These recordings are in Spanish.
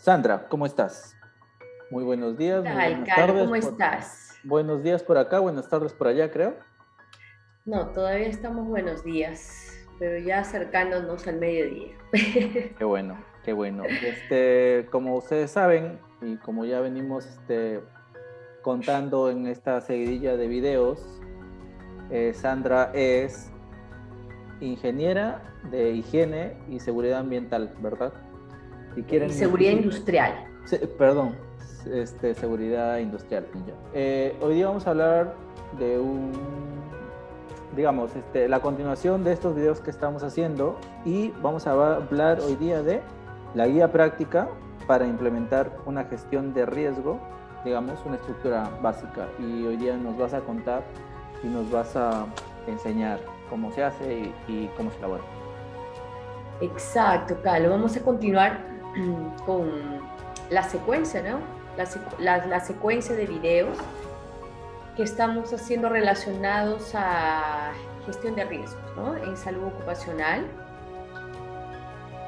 Sandra, ¿cómo estás? Muy buenos ¿Qué días, muy tal, buenas Caro? tardes. ¿Cómo estás? Buenos días por acá, buenas tardes por allá, creo. No, todavía estamos buenos días, pero ya acercándonos al mediodía. Qué bueno, qué bueno. Como ustedes saben y como ya venimos contando en esta seguidilla de videos, Sandra es ingeniera de higiene y seguridad ambiental, ¿verdad? Si Y quieren seguridad multiplicar, industrial. perdón, seguridad industrial. Ya. Hoy día vamos a hablar de digamos, la continuación de estos videos que estamos haciendo y vamos a hablar hoy día de la guía práctica para implementar una gestión de riesgo, digamos, una estructura básica. Y hoy día nos vas a contar y nos vas a enseñar cómo se hace y cómo se elabora. Exacto, Carlos. Vamos a continuar con la secuencia, ¿no? La secuencia de videos que estamos haciendo relacionados a gestión de riesgos, ¿no? En salud ocupacional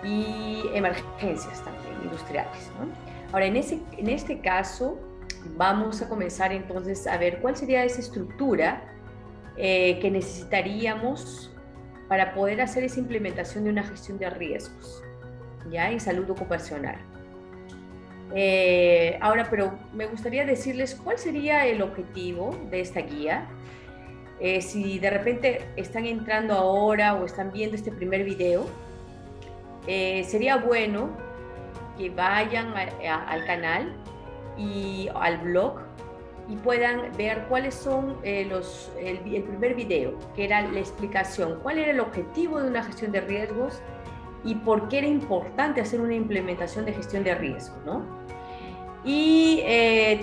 y emergencias también industriales, ¿no? Ahora, en este caso, vamos a comenzar entonces a ver cuál sería esa estructura que necesitaríamos para poder hacer esa implementación de una gestión de riesgos, ¿ya? En salud ocupacional. Ahora, pero me gustaría decirles cuál sería el objetivo de esta guía. Si de repente están entrando ahora o están viendo este primer video, sería bueno que vayan al canal y al blog y puedan ver cuáles son el primer video, que era la explicación, cuál era el objetivo de una gestión de riesgos y por qué era importante hacer una implementación de gestión de riesgo, ¿no? Y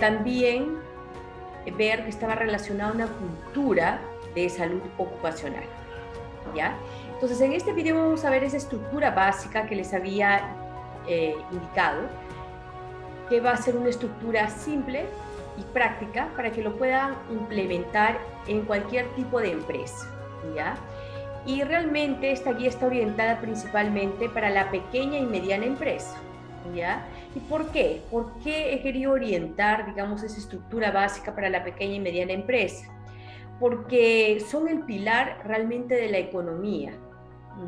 también ver que estaba relacionada a una cultura de salud ocupacional, ¿ya? Entonces, en este video vamos a ver esa estructura básica que les había indicado, que va a ser una estructura simple y práctica para que lo puedan implementar en cualquier tipo de empresa, ¿ya? Y realmente esta guía está orientada principalmente para la pequeña y mediana empresa, ¿ya? ¿Y por qué? ¿Por qué he querido orientar, digamos, esa estructura básica para la pequeña y mediana empresa? Porque son el pilar realmente de la economía,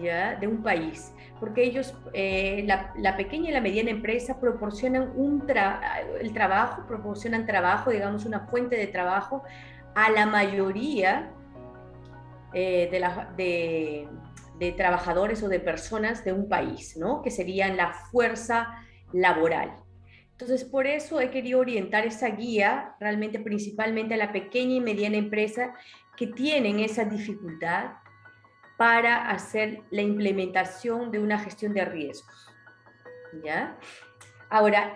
¿ya? De un país, porque ellos, la pequeña y la mediana empresa proporcionan proporcionan trabajo, digamos, una fuente de trabajo a la mayoría de trabajadores o de personas de un país, ¿no? Que serían la fuerza laboral. Entonces, por eso he querido orientar esa guía realmente principalmente a la pequeña y mediana empresa que tienen esa dificultad para hacer la implementación de una gestión de riesgos, ¿ya? Ahora,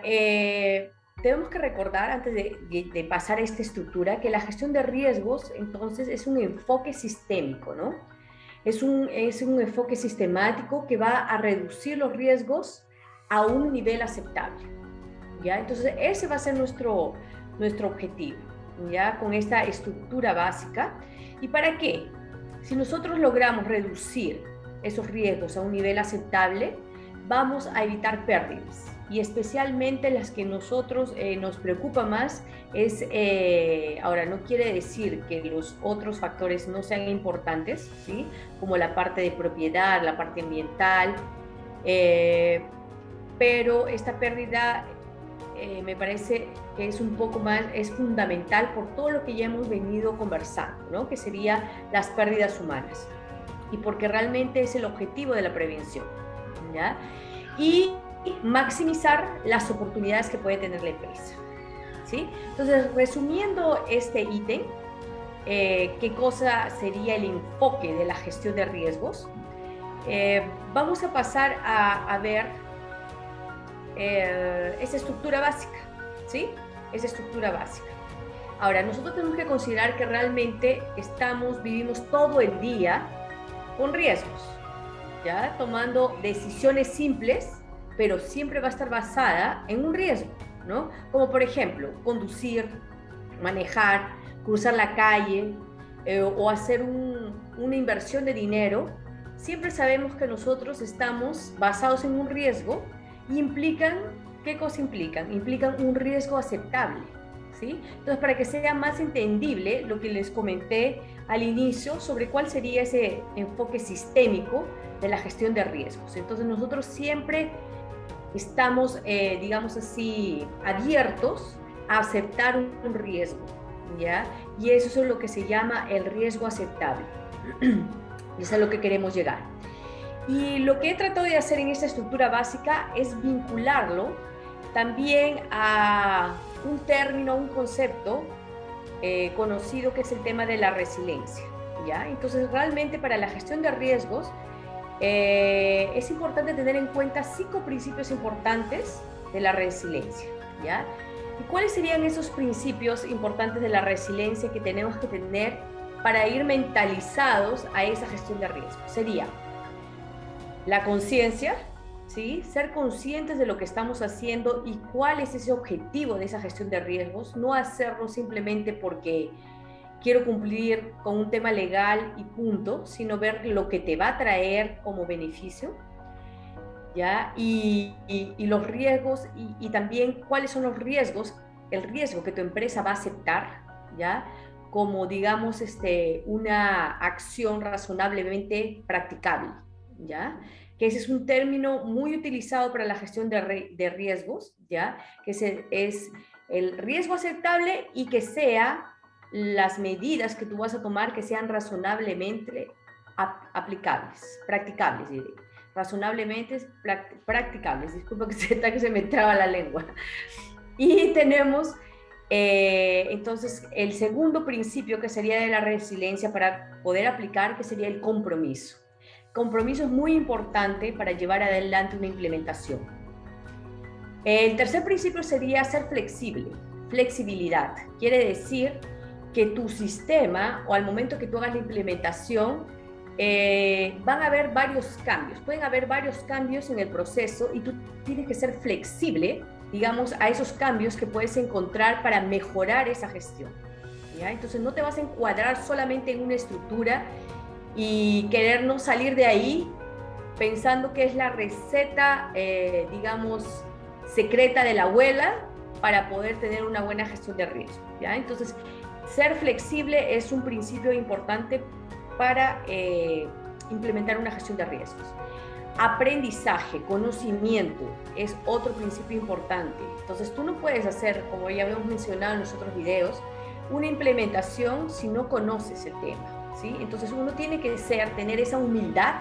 tenemos que recordar, antes de pasar a esta estructura, que la gestión de riesgos, entonces, es un enfoque sistémico, ¿no? Es un enfoque sistemático que va a reducir los riesgos a un nivel aceptable, ¿ya? Entonces, ese va a ser nuestro objetivo, ¿ya? Con esta estructura básica. ¿Y para qué? Si nosotros logramos reducir esos riesgos a un nivel aceptable, vamos a evitar pérdidas. Y especialmente las que nosotros nos preocupa más es, ahora no quiere decir que los otros factores no sean importantes, ¿sí? Como la parte de propiedad, la parte ambiental, pero esta pérdida me parece que es un poco más, es fundamental por todo lo que ya hemos venido conversando, ¿no? Que serían las pérdidas humanas y porque realmente es el objetivo de la prevención, ¿ya? Y maximizar las oportunidades que puede tener la empresa, ¿sí? Entonces, resumiendo este ítem, ¿qué cosa sería el enfoque de la gestión de riesgos? Vamos a pasar a ver esa estructura básica, ¿sí? Esa estructura básica. Ahora, nosotros tenemos que considerar que realmente vivimos todo el día con riesgos, ¿ya? Tomando decisiones simples, pero siempre va a estar basada en un riesgo, ¿no? Como por ejemplo, conducir, manejar, cruzar la calle o hacer una inversión de dinero. Siempre sabemos que nosotros estamos basados en un riesgo y implican ¿qué cosa implican? Implican un riesgo aceptable, ¿sí? Entonces, para que sea más entendible lo que les comenté al inicio sobre cuál sería ese enfoque sistémico de la gestión de riesgos. Entonces, nosotros siempre estamos, digamos así, abiertos a aceptar un riesgo, ¿ya? Y eso es lo que se llama el riesgo aceptable. Y es a lo que queremos llegar. Y lo que he tratado de hacer en esta estructura básica es vincularlo también a un término, un concepto conocido que es el tema de la resiliencia, ¿ya? Entonces, realmente para la gestión de riesgos es importante tener en cuenta 5 principios importantes de la resiliencia, ¿ya? ¿Y cuáles serían esos principios importantes de la resiliencia que tenemos que tener para ir mentalizados a esa gestión de riesgos? Sería la conciencia, ¿sí? Ser conscientes de lo que estamos haciendo y cuál es ese objetivo de esa gestión de riesgos, no hacerlo simplemente porque quiero cumplir con un tema legal y punto, sino ver lo que te va a traer como beneficio, ¿ya? Y los riesgos y también cuáles son los riesgos, el riesgo que tu empresa va a aceptar, ¿ya? Como, digamos, una acción razonablemente practicable, ¿ya? Que ese es un término muy utilizado para la gestión de riesgos, ¿ya? Que es el riesgo aceptable y que sea las medidas que tú vas a tomar que sean razonablemente aplicables, practicables, diré. Razonablemente practicables. Disculpa que se me traba la lengua. Y tenemos entonces el segundo principio que sería de la resiliencia para poder aplicar, que sería el compromiso. Compromiso es muy importante para llevar adelante una implementación. El tercer principio sería ser flexible, flexibilidad. Quiere decir que tu sistema o al momento que tú hagas la implementación van a haber varios cambios, pueden haber varios cambios en el proceso y tú tienes que ser flexible, digamos, a esos cambios que puedes encontrar para mejorar esa gestión, ¿ya? Entonces no te vas a encuadrar solamente en una estructura y querer no salir de ahí pensando que es la receta, digamos, secreta de la abuela para poder tener una buena gestión de riesgo, ¿ya? Entonces, ser flexible es un principio importante para implementar una gestión de riesgos. Aprendizaje, conocimiento es otro principio importante. Entonces, tú no puedes hacer, como ya habíamos mencionado en los otros videos, una implementación si no conoces el tema, ¿sí? Entonces, uno tiene que tener esa humildad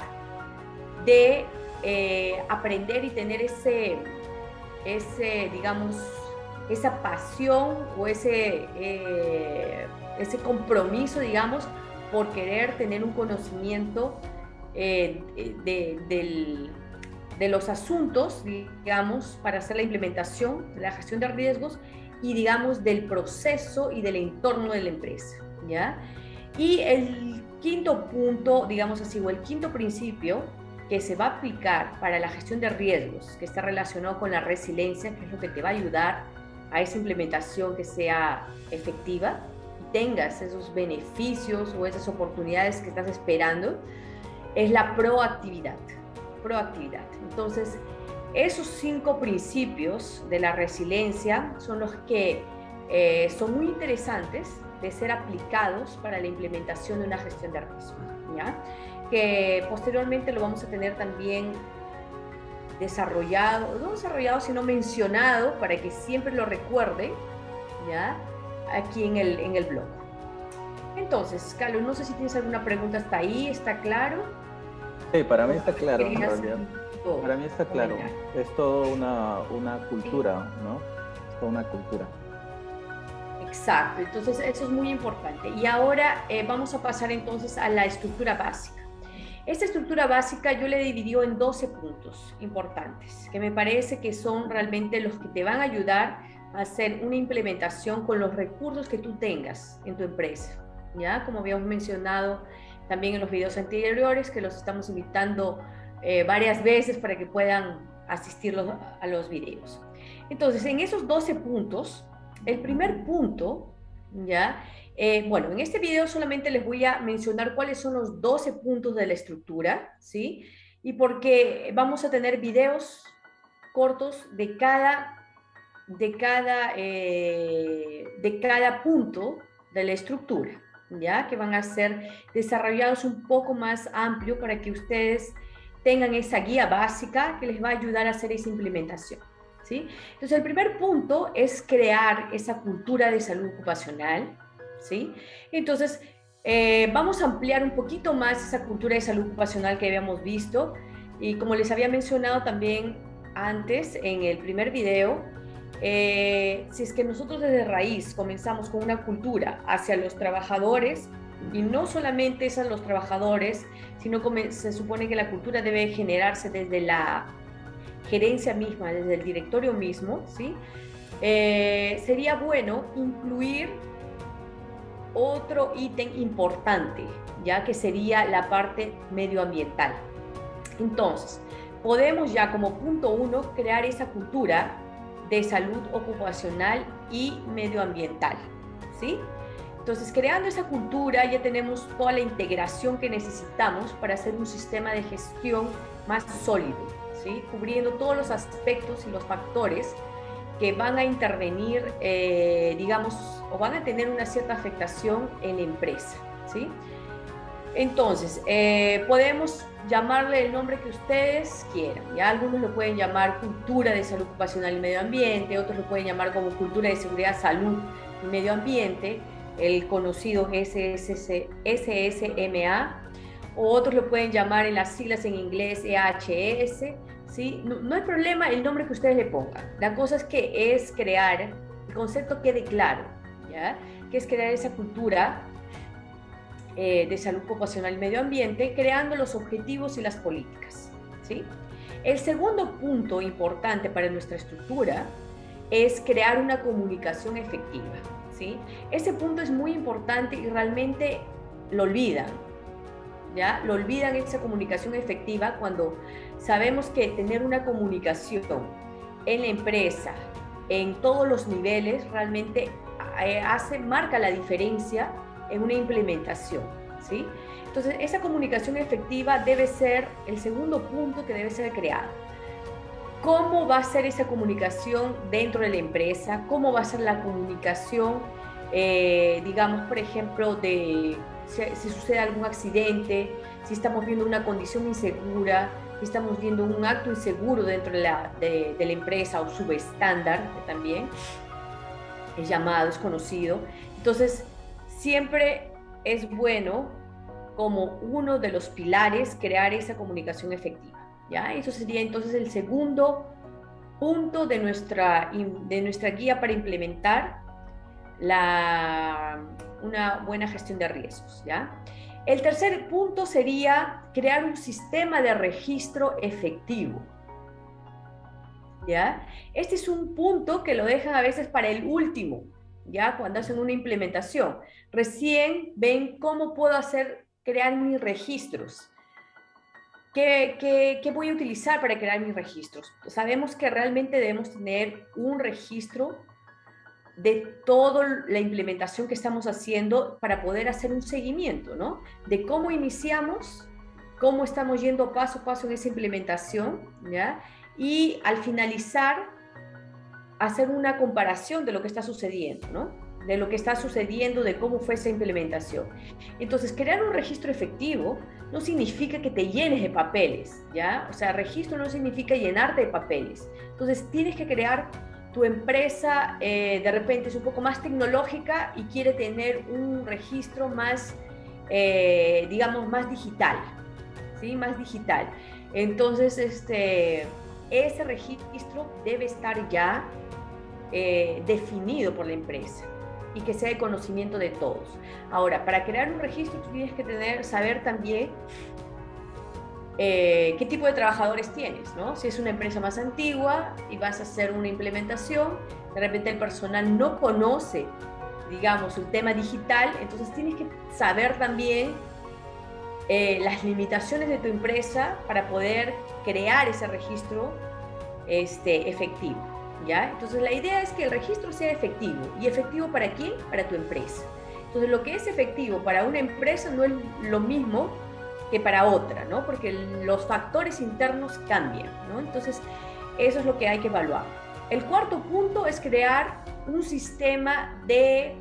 de aprender y tener digamos, esa pasión o ese compromiso, digamos, por querer tener un conocimiento de los asuntos, digamos, para hacer la implementación de la gestión de riesgos y, digamos, del proceso y del entorno de la empresa, ¿ya? Y el quinto punto, digamos así, o el quinto principio que se va a aplicar para la gestión de riesgos, que está relacionado con la resiliencia, que es lo que te va a ayudar a esa implementación que sea efectiva y tengas esos beneficios o esas oportunidades que estás esperando, es la proactividad. Proactividad. Entonces, esos 5 principios de la resiliencia son los que son muy interesantes de ser aplicados para la implementación de una gestión de riesgo, ¿ya? Que posteriormente lo vamos a tener también desarrollado, no desarrollado, sino mencionado para que siempre lo recuerde, ¿ya? Aquí en el blog. Entonces, Carlos, no sé si tienes alguna pregunta hasta ahí, ¿está claro? Sí, para mí está claro, en realidad. Para mí está claro. Es toda una cultura, ¿no? Es toda una cultura. Exacto, entonces eso es muy importante. Y ahora vamos a pasar entonces a la estructura básica. Esta estructura básica yo la he dividido en 12 puntos importantes, que me parece que son realmente los que te van a ayudar a hacer una implementación con los recursos que tú tengas en tu empresa, ¿ya? Como habíamos mencionado también en los videos anteriores, que los estamos invitando varias veces para que puedan asistir a los videos. Entonces, en esos 12 puntos, el primer punto, ¿ya? Bueno, en este video solamente les voy a mencionar cuáles son los 12 puntos de la estructura, ¿sí? Y porque vamos a tener videos cortos de cada punto de la estructura, ¿ya? Que van a ser desarrollados un poco más amplio para que ustedes tengan esa guía básica que les va a ayudar a hacer esa implementación, ¿sí? Entonces, el primer punto es crear esa cultura de salud ocupacional, ¿sí? Entonces, vamos a ampliar un poquito más esa cultura de salud ocupacional que habíamos visto, y como les había mencionado también antes en el primer video, si es que nosotros desde raíz comenzamos con una cultura hacia los trabajadores, y no solamente es a los trabajadores, sino que se supone que la cultura debe generarse desde la gerencia misma, desde el directorio mismo, ¿sí? Sería bueno incluir otro ítem importante, ya que sería la parte medioambiental. Entonces, podemos ya como punto 1 crear esa cultura de salud ocupacional y medioambiental, ¿sí? Entonces, creando esa cultura ya tenemos toda la integración que necesitamos para hacer un sistema de gestión más sólido, ¿sí? Cubriendo todos los aspectos y los factores que van a intervenir, digamos, o van a tener una cierta afectación en la empresa, ¿sí? Entonces, podemos llamarle el nombre que ustedes quieran, ¿ya? Algunos lo pueden llamar cultura de salud ocupacional y medio ambiente, otros lo pueden llamar como cultura de seguridad, salud y medio ambiente, el conocido SSMA, o otros lo pueden llamar en las siglas en inglés EHS, ¿sí? No hay problema el nombre que ustedes le pongan. La cosa es que es crear, el concepto quede claro, ¿ya? Que es crear esa cultura de salud ocupacional y medio ambiente, creando los objetivos y las políticas, ¿sí? El segundo punto importante para nuestra estructura es crear una comunicación efectiva, ¿sí? Ese punto es muy importante y realmente lo olvidan, ¿ya? Lo olvidan, esa comunicación efectiva, cuando sabemos que tener una comunicación en la empresa, en todos los niveles, realmente marca la diferencia en una implementación, ¿sí? Entonces, esa comunicación efectiva debe ser el segundo punto que debe ser creado. ¿Cómo va a ser esa comunicación dentro de la empresa? ¿Cómo va a ser la comunicación, digamos, por ejemplo, si sucede algún accidente, si estamos viendo una condición insegura, si estamos viendo un acto inseguro dentro de la empresa, o subestándar, que también es llamado, es conocido? Entonces, siempre es bueno, como uno de los pilares, crear esa comunicación efectiva, ¿ya? Eso sería entonces el segundo punto de nuestra guía para implementar una buena gestión de riesgos, ¿ya? El tercer punto sería crear un sistema de registro efectivo, ¿ya? Este es un punto que lo dejan a veces para el último, ¿ya? Cuando hacen una implementación, recién ven cómo puedo crear mis registros. ¿Qué voy a utilizar para crear mis registros? Sabemos que realmente debemos tener un registro de toda la implementación que estamos haciendo para poder hacer un seguimiento, ¿no? De cómo iniciamos, cómo estamos yendo paso a paso en esa implementación, ¿ya? Y al finalizar, hacer una comparación de lo que está sucediendo, ¿no? De lo que está sucediendo, de cómo fue esa implementación. Entonces, crear un registro efectivo no significa que te llenes de papeles, ¿ya? O sea, registro no significa llenarte de papeles. Entonces, tienes que crear tu empresa, de repente es un poco más tecnológica y quiere tener un registro más, digamos, más digital, ¿sí? Más digital. Entonces, ese registro debe estar ya definido por la empresa y que sea de conocimiento de todos. Ahora, para crear un registro tú tienes que saber también qué tipo de trabajadores tienes, ¿no? Si es una empresa más antigua y vas a hacer una implementación, de repente el personal no conoce, digamos, el tema digital, entonces tienes que saber también las limitaciones de tu empresa para poder crear ese registro efectivo, ¿ya? Entonces la idea es que el registro sea efectivo. ¿Y efectivo para quién? Para tu empresa. Entonces lo que es efectivo para una empresa no es lo mismo que para otra, ¿no? Porque los factores internos cambian, ¿no? Entonces Eso es lo que hay que evaluar. El cuarto punto es crear un sistema de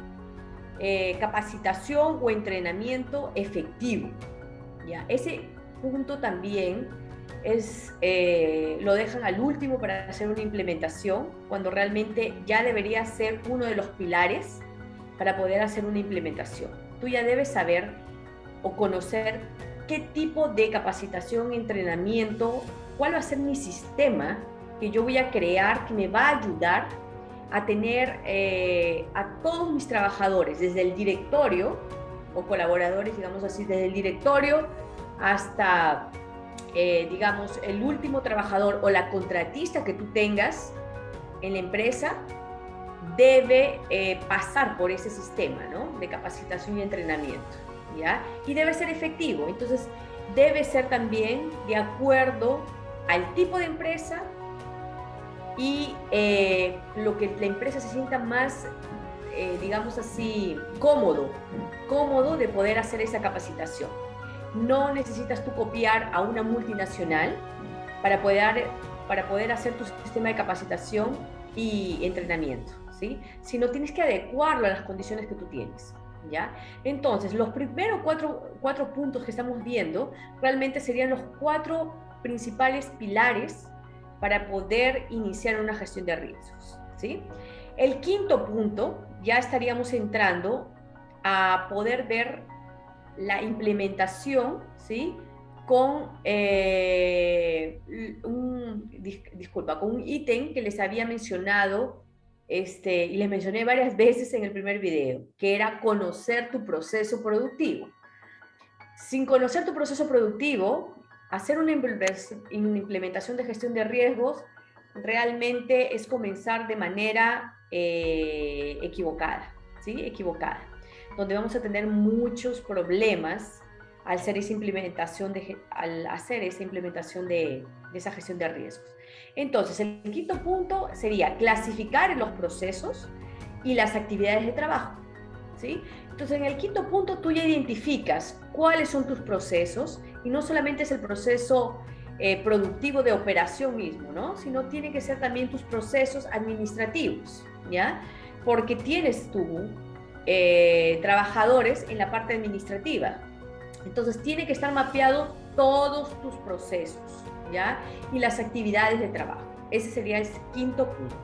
capacitación o entrenamiento efectivo. ¿Ya? Ese punto también lo dejan al último para hacer una implementación, cuando realmente ya debería ser uno de los pilares para poder hacer una implementación. Tú ya debes saber o conocer qué tipo de capacitación, entrenamiento, cuál va a ser mi sistema que yo voy a crear, que me va a ayudar a tener a todos mis trabajadores, desde el directorio o colaboradores, digamos así, desde el directorio hasta, digamos, el último trabajador o la contratista que tú tengas en la empresa, debe pasar por ese sistema, ¿no?, de capacitación y entrenamiento, ¿ya? Y debe ser efectivo. Entonces, debe ser también de acuerdo al tipo de empresa y lo que la empresa se sienta más, digamos así, cómodo de poder hacer esa capacitación. No necesitas tú copiar a una multinacional para poder hacer tu sistema de capacitación y entrenamiento, ¿sí? Sino tienes que adecuarlo a las condiciones que tú tienes, ¿ya? Entonces, los primeros cuatro puntos que estamos viendo realmente serían los 4 principales pilares para poder iniciar una gestión de riesgos, ¿sí? El quinto punto, ya estaríamos entrando a poder ver la implementación, ¿sí?, con con un ítem que les había mencionado, y les mencioné varias veces en el primer video, que era conocer tu proceso productivo. Sin conocer tu proceso productivo, hacer una implementación de gestión de riesgos realmente es comenzar de manera equivocada, ¿sí? Equivocada, donde vamos a tener muchos problemas al hacer esa implementación de esa gestión de riesgos. Entonces, el quinto punto sería clasificar los procesos y las actividades de trabajo, ¿sí? Entonces, en el quinto punto tú ya identificas cuáles son tus procesos, y no solamente es el proceso productivo de operación mismo, ¿no?, sino tienen que ser también tus procesos administrativos, ¿ya? Porque tienes tú trabajadores en la parte administrativa. Entonces, tiene que estar mapeado todos tus procesos, ¿ya? Y las actividades de trabajo. Ese sería el quinto punto.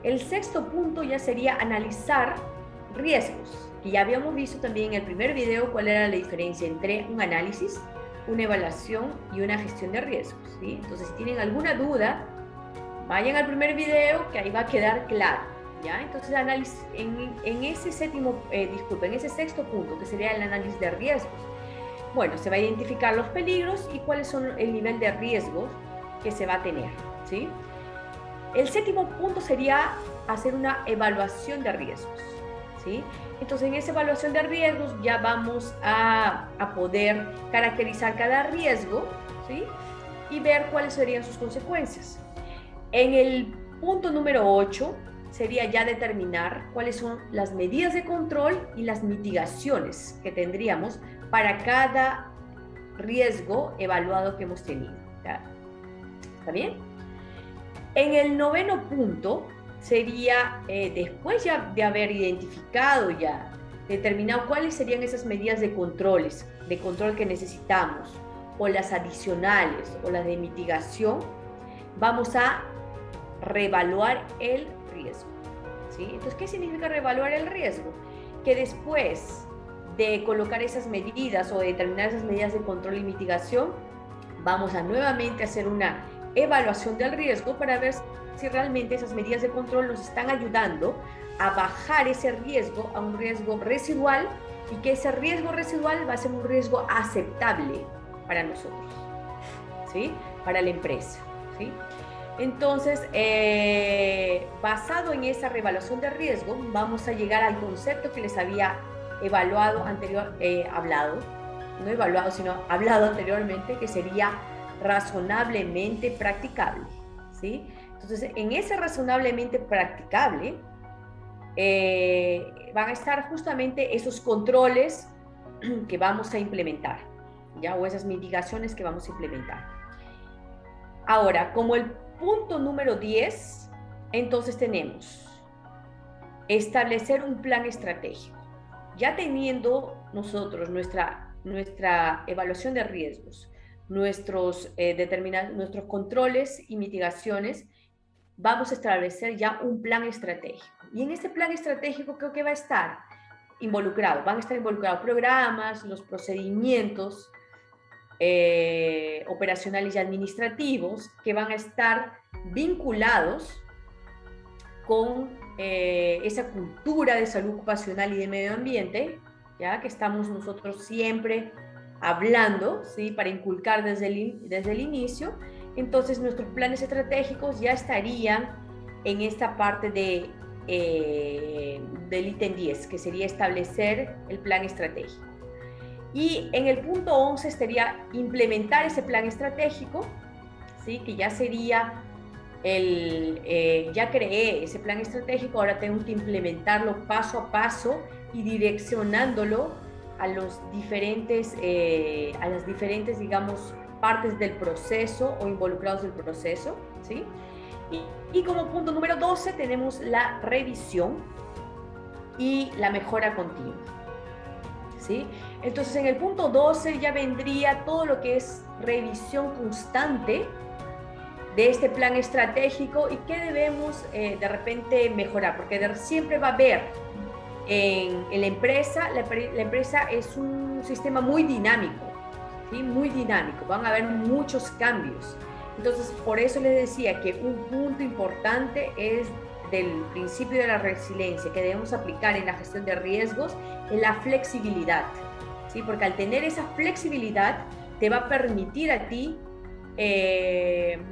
El sexto punto ya sería analizar riesgos, que ya habíamos visto también en el primer video cuál era la diferencia entre un análisis, una evaluación y una gestión de riesgos, ¿sí? Entonces, si tienen alguna duda, vayan al primer video, que ahí va a quedar claro, ¿ya? Entonces, en ese sexto punto, que sería el análisis de riesgos, bueno, se va a identificar los peligros y cuáles son el nivel de riesgos que se va a tener, ¿sí? El séptimo punto sería hacer una evaluación de riesgos, ¿sí? Entonces, en esa evaluación de riesgos ya vamos a poder caracterizar cada riesgo, ¿sí?, y ver cuáles serían sus consecuencias. En el punto número 8 sería ya determinar cuáles son las medidas de control y las mitigaciones que tendríamos para cada riesgo evaluado que hemos tenido. ¿Está bien? En el noveno punto sería, después ya de haber identificado, ya determinado cuáles serían esas medidas de control que necesitamos, o las adicionales, o las de mitigación, vamos a reevaluar el riesgo, ¿sí? Entonces, ¿qué significa reevaluar el riesgo? Que después de colocar esas medidas o de determinar esas medidas de control y mitigación, vamos a nuevamente hacer una evaluación del riesgo para ver si realmente esas medidas de control nos están ayudando a bajar ese riesgo a un riesgo residual, y que ese riesgo residual va a ser un riesgo aceptable para nosotros, ¿sí?, para la empresa, ¿sí? Entonces, basado en esa reevaluación de riesgo, vamos a llegar al concepto que les había hablado anteriormente, que sería razonablemente practicable, ¿sí? Entonces, en ese razonablemente practicable van a estar justamente esos controles que vamos a implementar, ¿ya? O esas mitigaciones que vamos a implementar. Ahora, como el punto número 10, entonces tenemos establecer un plan estratégico. Ya teniendo nosotros nuestra evaluación de riesgos, nuestros controles y mitigaciones, vamos a establecer ya un plan estratégico. Y en este plan estratégico creo que va a estar van a estar involucrados programas, los procedimientos operacionales y administrativos que van a estar vinculados con esa cultura de salud ocupacional y de medio ambiente, ya que estamos nosotros siempre hablando, ¿sí? Para inculcar desde el inicio. Entonces nuestros planes estratégicos ya estarían en esta parte del ítem 10, que sería establecer el plan estratégico. Y en el punto 11 estaría implementar ese plan estratégico, ¿sí? Que ya sería ya creé ese plan estratégico, ahora tengo que implementarlo paso a paso y direccionándolo a las diferentes, digamos, partes del proceso o involucrados del proceso, ¿sí? Y como punto número 12 tenemos la revisión y la mejora continua, ¿sí? Entonces en el punto 12 ya vendría todo lo que es revisión constante de este plan estratégico y qué debemos de repente mejorar, porque siempre va a haber en la empresa es un sistema muy dinámico, ¿sí? Muy dinámico, van a haber muchos cambios. Entonces, por eso les decía que un punto importante es del principio de la resiliencia que debemos aplicar en la gestión de riesgos, es la flexibilidad, ¿sí? Porque al tener esa flexibilidad te va a permitir a ti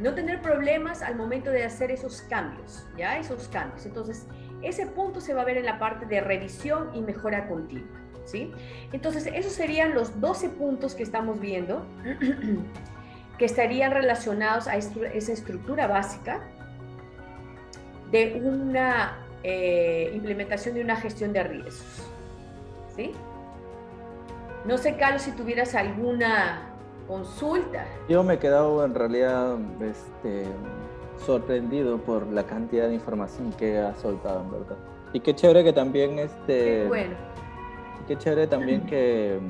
no tener problemas al momento de hacer esos cambios, ¿ya? Esos cambios. Entonces, ese punto se va a ver en la parte de revisión y mejora continua, ¿sí? Entonces, esos serían los 12 puntos que estamos viendo que estarían relacionados a esa estructura básica de una implementación de una gestión de riesgos, ¿sí? No sé, Carlos, si tuvieras alguna consulta. Yo me he quedado en realidad sorprendido por la cantidad de información que ha soltado, en verdad. Y qué chévere que también bueno. Qué chévere también que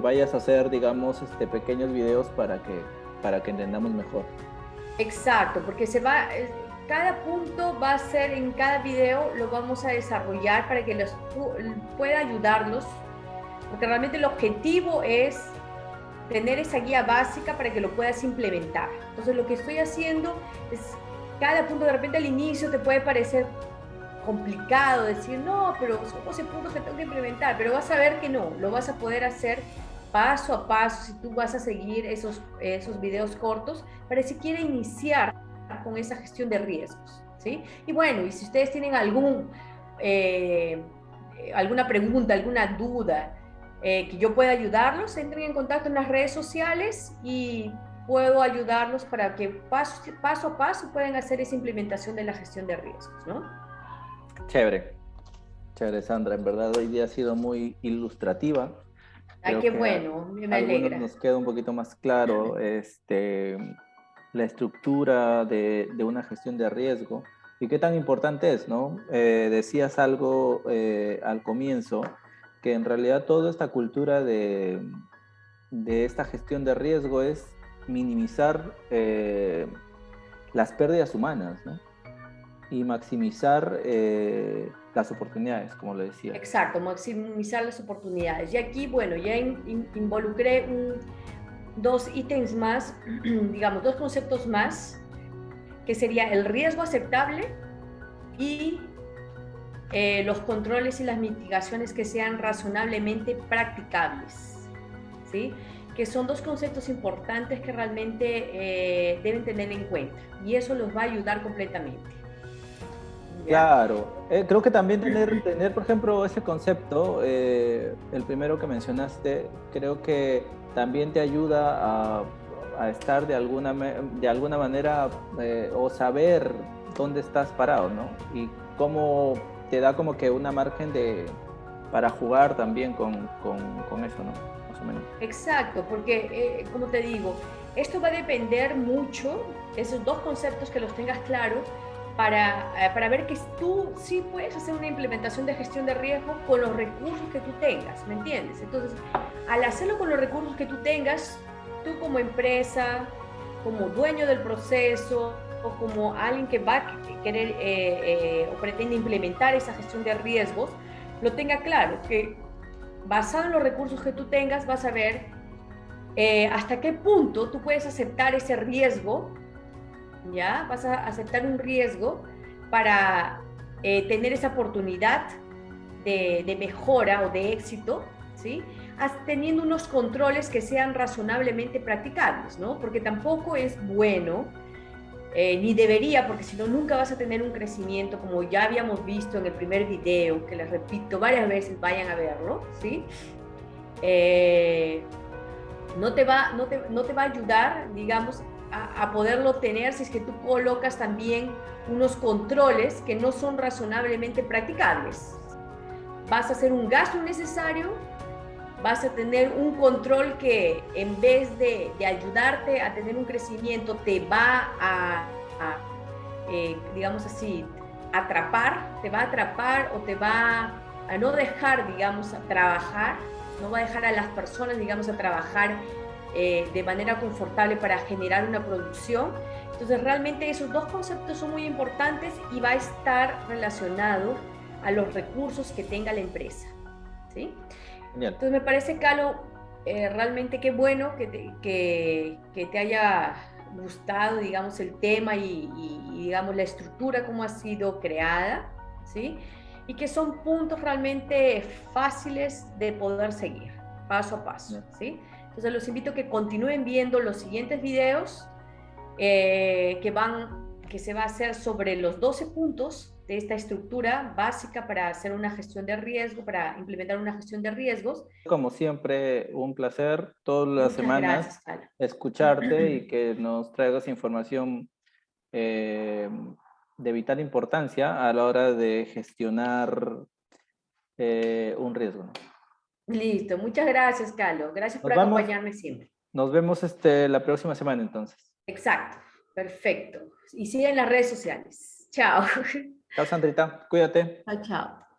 vayas a hacer, digamos, pequeños videos para que entendamos mejor. Exacto, porque cada punto va a ser en cada video, lo vamos a desarrollar para que pueda ayudarlos, porque realmente el objetivo es tener esa guía básica para que lo puedas implementar. Entonces lo que estoy haciendo es, cada punto de repente al inicio te puede parecer complicado, decir, no, pero son 12 puntos que tengo que implementar, pero vas a ver que no, lo vas a poder hacer paso a paso si tú vas a seguir esos videos cortos para si quiere iniciar con esa gestión de riesgos, ¿sí? Y bueno, y si ustedes tienen alguna pregunta, alguna duda, que yo pueda ayudarlos, entren en contacto en las redes sociales y puedo ayudarlos para que paso a paso puedan hacer esa implementación de la gestión de riesgos, ¿no? Chévere, Sandra, en verdad hoy día ha sido muy ilustrativa. Ay, qué bueno, me alegra. Nos queda un poquito más claro la estructura de una gestión de riesgo y qué tan importante es, ¿no? Decías algo al comienzo, que en realidad toda esta cultura de esta gestión de riesgo es minimizar las pérdidas humanas, ¿no? Y maximizar las oportunidades, como lo decía. Exacto, maximizar las oportunidades. Y aquí, bueno, ya involucré dos ítems más, digamos, dos conceptos más, que sería el riesgo aceptable y los controles y las mitigaciones que sean razonablemente practicables, ¿sí? Que son dos conceptos importantes que realmente deben tener en cuenta y eso los va a ayudar completamente. Claro, creo que también tener, por ejemplo, ese concepto, el primero que mencionaste, creo que también te ayuda a estar de alguna manera o saber dónde estás parado, ¿no? Y cómo te da como que una margen para jugar también con eso, ¿no? Más o menos. Exacto, porque como te digo, Esto va a depender mucho, esos dos conceptos que los tengas claro, para ver que tú sí puedes hacer una implementación de gestión de riesgo con los recursos que tú tengas, ¿me entiendes? Entonces, al hacerlo con los recursos que tú tengas, tú como empresa, como dueño del proceso, o como alguien que va a querer o pretende implementar esa gestión de riesgos, lo tenga claro, que basado en los recursos que tú tengas, vas a ver hasta qué punto tú puedes aceptar ese riesgo, ¿ya? Vas a aceptar un riesgo para tener esa oportunidad de mejora o de éxito, ¿sí? Teniendo unos controles que sean razonablemente practicables, ¿no? Porque tampoco es bueno, ni debería, porque si no nunca vas a tener un crecimiento, como ya habíamos visto en el primer video, que les repito varias veces, vayan a verlo, ¿sí? No te va a ayudar, digamos, a poderlo tener si es que tú colocas también unos controles que no son razonablemente practicables. Vas a hacer un gasto innecesario, vas a tener un control que en vez de ayudarte a tener un crecimiento, te va digamos así, te va a atrapar o te va a no dejar, digamos, a trabajar, no va a dejar a las personas, digamos, a trabajar de manera confortable para generar una producción. Entonces, realmente esos dos conceptos son muy importantes y va a estar relacionado a los recursos que tenga la empresa, ¿sí? Genial. Entonces, me parece, Calo, realmente qué bueno que te haya gustado, digamos, el tema digamos, la estructura, cómo ha sido creada, ¿sí? Y que son puntos realmente fáciles de poder seguir, paso a paso, ¿sí? Entonces, los invito a que continúen viendo los siguientes videos que se va a hacer sobre los 12 puntos de esta estructura básica para hacer una gestión de riesgo, para implementar una gestión de riesgos. Como siempre, un placer todas las Muchas semanas gracias, Carla. escucharte y que nos traigas información eh, de vital importancia a la hora de gestionar un riesgo, ¿no? Listo, muchas gracias, Carlos. Gracias por Nos vamos, acompañarme siempre. nos vemos la próxima semana entonces. Exacto, perfecto. Y sigan las redes sociales. Chao. Chao, Sandrita, cuídate. Chao, chao.